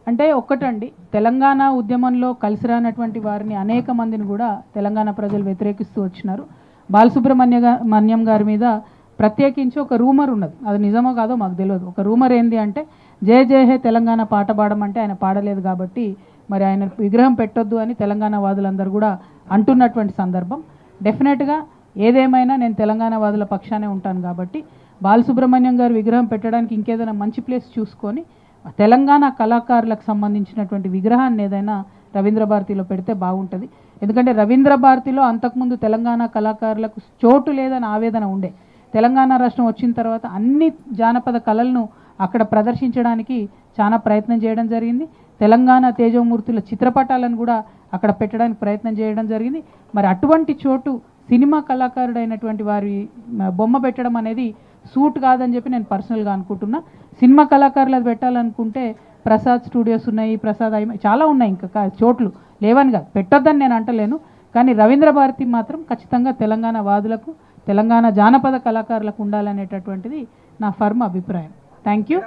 అంటే ఒక్కటండి, తెలంగాణ ఉద్యమంలో కలిసి రానటువంటి వారిని అనేక మందిని కూడా తెలంగాణ ప్రజలు వ్యతిరేకిస్తూ వచ్చినారు. బాలసుబ్రహ్మణ్యం గారి మీద ప్రత్యేకించి ఒక రూమర్ ఉన్నది, అది నిజమో కాదో మాకు తెలియదు. ఒక రూమర్ ఏంది అంటే, జయ జయ హే తెలంగాణ పాట పాడమంటే ఆయన పాడలేదు కాబట్టి మరి ఆయన విగ్రహం పెట్టొద్దు అని తెలంగాణ వాదులందరూ కూడా అంటున్నటువంటి సందర్భం. డెఫినెట్గా ఏదేమైనా నేను తెలంగాణ వాదుల పక్షానే ఉంటాను కాబట్టి బాలసుబ్రహ్మణ్యం గారు విగ్రహం పెట్టడానికి ఇంకేదైనా మంచి ప్లేస్ చూసుకొని తెలంగాణ కళాకారులకు సంబంధించినటువంటి విగ్రహాన్ని ఏదైనా రవీంద్ర భారతిలో పెడితే బాగుంటుంది. ఎందుకంటే రవీంద్ర భారతిలో అంతకుముందు తెలంగాణ కళాకారులకు చోటు లేదని ఆవేదన ఉండే. తెలంగాణ రాష్ట్రం వచ్చిన తర్వాత అన్ని జానపద కళలను అక్కడ ప్రదర్శించడానికి చాలా ప్రయత్నం చేయడం జరిగింది. తెలంగాణ తేజోమూర్తుల చిత్రపటాలను కూడా అక్కడ పెట్టడానికి ప్రయత్నం చేయడం జరిగింది. మరి అటువంటి చోటు సినిమా కళాకారుడైనటువంటి వారి బొమ్మ పెట్టడం అనేది సూట్ కాదని చెప్పి నేను పర్సనల్గా అనుకుంటున్నా. సినిమా కళాకారులు అది పెట్టాలనుకుంటే ప్రసాద్ స్టూడియోస్ ఉన్నాయి, చాలా ఉన్నాయి, ఇంకా చోట్లు లేవని కాదు, పెట్టొద్దని నేను అంటలేను. కానీ రవీంద్ర భారతి మాత్రం ఖచ్చితంగా తెలంగాణ వాదులకు, తెలంగాణ జానపద కళాకారులకు ఉండాలనేటటువంటిది నా ఫర్మ్ అభిప్రాయం. Thank you.